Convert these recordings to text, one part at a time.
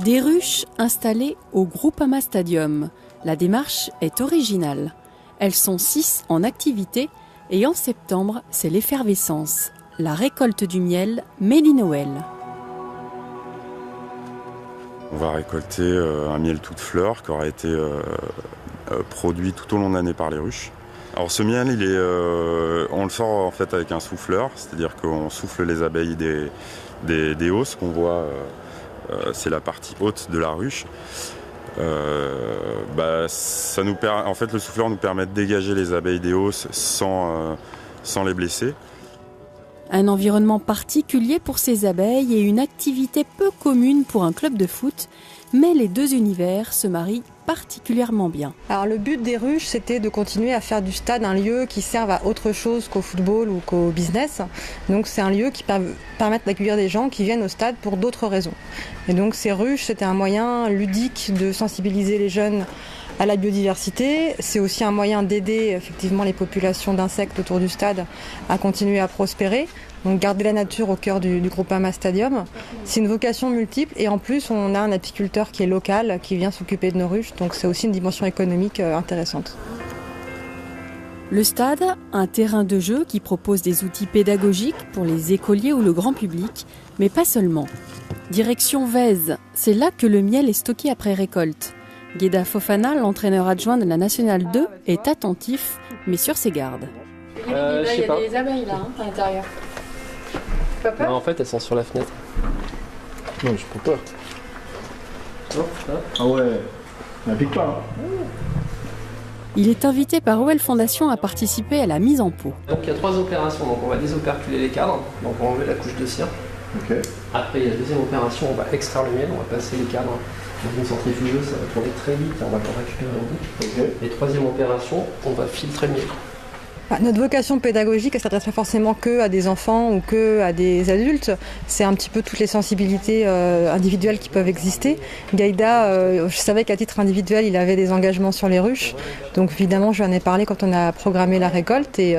Des ruches installées au Groupama Stadium. La démarche est originale. Elles sont 6 en activité et en septembre, c'est l'effervescence. La récolte du miel Made in Noël. On va récolter un miel toute fleur qui aura été produit tout au long de l'année par les ruches. Alors ce miel, on le sort en fait avec un souffleur, c'est-à-dire qu'on souffle les abeilles des hausses qu'on voit, c'est la partie haute de la ruche. En fait, le souffleur nous permet de dégager les abeilles des hausses sans les blesser. Un environnement particulier pour ces abeilles et une activité peu commune pour un club de foot, mais les deux univers se marient particulièrement bien. Alors le but des ruches, c'était de continuer à faire du stade un lieu qui serve à autre chose qu'au football ou qu'au business. Donc c'est un lieu qui permet d'accueillir des gens qui viennent au stade pour d'autres raisons. Et donc ces ruches, c'était un moyen ludique de sensibiliser les jeunes à la biodiversité. C'est aussi un moyen d'aider effectivement les populations d'insectes autour du stade à continuer à prospérer. Donc garder la nature au cœur du Groupama Stadium. C'est une vocation multiple et en plus on a un apiculteur qui est local, qui vient s'occuper de nos ruches. Donc c'est aussi une dimension économique intéressante. Le stade, un terrain de jeu qui propose des outils pédagogiques pour les écoliers ou le grand public, mais pas seulement. Direction Vèze, c'est là que le miel est stocké après récolte. Gueda Fofana, l'entraîneur adjoint de la Nationale 2, est attentif, mais sur ses gardes. Il y a des abeilles là, à l'intérieur. Pas peur ? Non, en fait, elles sont sur la fenêtre. Non, j'ai pas peur. Non, ah ouais, on pique pas. Il est invité par OL Fondation à participer à la mise en pot. Donc il y a 3 opérations. Donc on va désoperculer les cadres, donc on va enlever la couche de cire. Okay. Après, il y a la deuxième opération, on va extraire le miel, on va passer les cadres dans une centrifugeuse, ça va tourner très vite et on va le récupérer en bout. Okay. Et troisième opération, on va filtrer le miel. Notre vocation pédagogique, elle ne s'adresse pas forcément que à des enfants ou que à des adultes. C'est un petit peu toutes les sensibilités individuelles qui peuvent exister. Gaïda, je savais qu'à titre individuel, il avait des engagements sur les ruches. Donc évidemment, je lui en ai parlé quand on a programmé la récolte et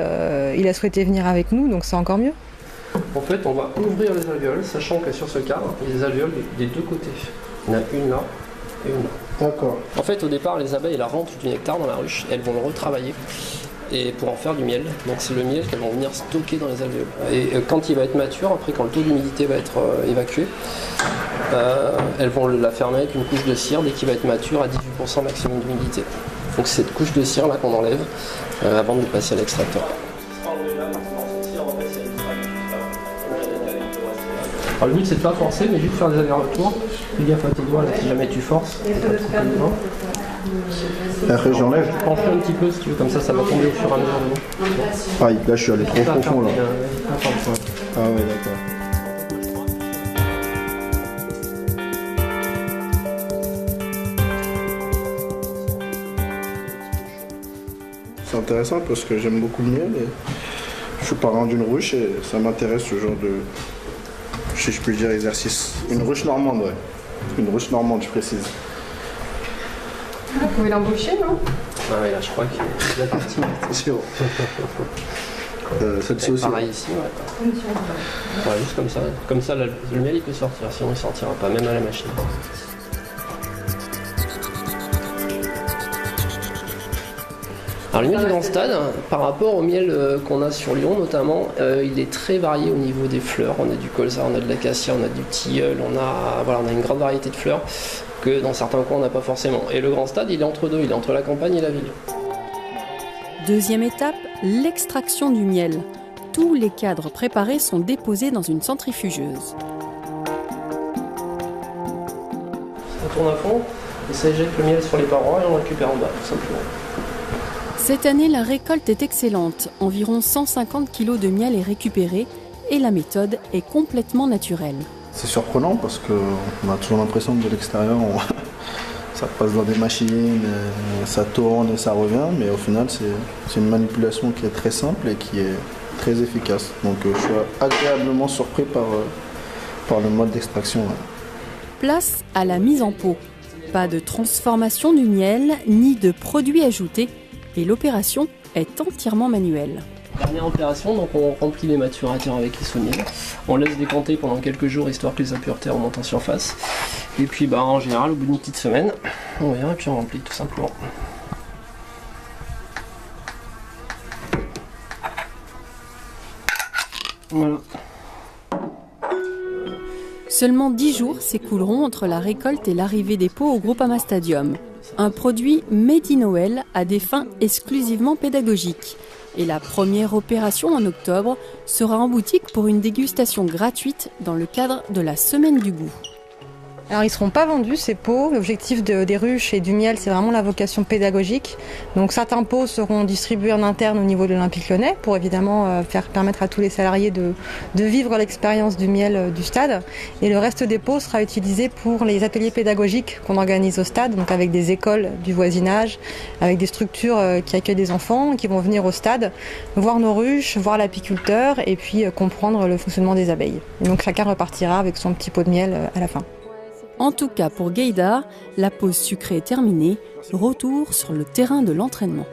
il a souhaité venir avec nous, donc c'est encore mieux. En fait, on va ouvrir les alvéoles, sachant que sur ce cadre, il y a des alvéoles des deux côtés. Il y en a une là et une là. D'accord. En fait, au départ, les abeilles, elles rentrent du nectar dans la ruche, elles vont le retravailler. Et pour en faire du miel. Donc c'est le miel qu'elles vont venir stocker dans les alvéoles. Et quand il va être mature, après quand le taux d'humidité va être évacué, elles vont la fermer avec une couche de cire dès qu'il va être mature à 18% maximum d'humidité. Donc c'est cette couche de cire là qu'on enlève avant de le passer à l'extracteur. Alors le but c'est de pas forcer mais juste faire des allers-retours. Fais gaffe à tes doigts là si jamais tu forces. Après j'enlève. Penche un petit peu si tu veux, comme ça va tomber au fur et à mesure de l'eau. Ah là je suis allé trop profond là. Ah ouais d'accord. C'est intéressant parce que j'aime beaucoup le miel et je suis parrain d'une ruche et ça m'intéresse ce genre de, si je peux dire, exercice. Une ruche normande, ouais. Une ruche normande, je précise. Vous pouvez l'embaucher, non ? Ah oui, là je crois qu'il est la partie. C'est sûr. Celle-ci aussi. Pareil ici, ouais. Ouais, juste comme ça. Comme ça, le miel il peut sortir, sinon il sortira pas, même à la machine. Alors le miel du grand stade, par rapport au miel qu'on a sur Lyon notamment, il est très varié au niveau des fleurs. On a du colza, on a de l'acacia, on a du tilleul, on a une grande variété de fleurs que dans certains coins on n'a pas forcément. Et le grand stade, il est entre deux, il est entre la campagne et la ville. Deuxième étape, l'extraction du miel. Tous les cadres préparés sont déposés dans une centrifugeuse. Ça tourne à fond et ça éjecte le miel sur les parois et on le récupère en bas, tout simplement. Cette année, la récolte est excellente. Environ 150 kg de miel est récupéré et la méthode est complètement naturelle. C'est surprenant parce qu'on a toujours l'impression que de l'extérieur, ça passe dans des machines, ça tourne et ça revient, mais au final, c'est une manipulation qui est très simple et qui est très efficace. Donc je suis agréablement surpris par le mode d'extraction. Place à la mise en pot. Pas de transformation du miel, ni de produits ajoutés. Et l'opération est entièrement manuelle. Dernière opération, donc on remplit les maturateurs avec l'isomile. On laisse décanter pendant quelques jours histoire que les impuretés remontent en surface. Et puis en général, au bout d'une petite semaine, on vient et puis on remplit tout simplement. Voilà. Seulement 10 jours s'écouleront entre la récolte et l'arrivée des pots au Groupama Stadium. Un produit made in Noël à des fins exclusivement pédagogiques. Et la première opération en octobre sera en boutique pour une dégustation gratuite dans le cadre de la Semaine du goût. Alors ils ne seront pas vendus ces pots. L'objectif des ruches et du miel, c'est vraiment la vocation pédagogique. Donc certains pots seront distribués en interne au niveau de l'Olympique Lyonnais pour évidemment permettre à tous les salariés de vivre l'expérience du miel du stade. Et le reste des pots sera utilisé pour les ateliers pédagogiques qu'on organise au stade, donc avec des écoles du voisinage, avec des structures qui accueillent des enfants qui vont venir au stade, voir nos ruches, voir l'apiculteur et puis comprendre le fonctionnement des abeilles. Et donc chacun repartira avec son petit pot de miel à la fin. En tout cas pour Gaïdar, la pause sucrée est terminée, retour sur le terrain de l'entraînement.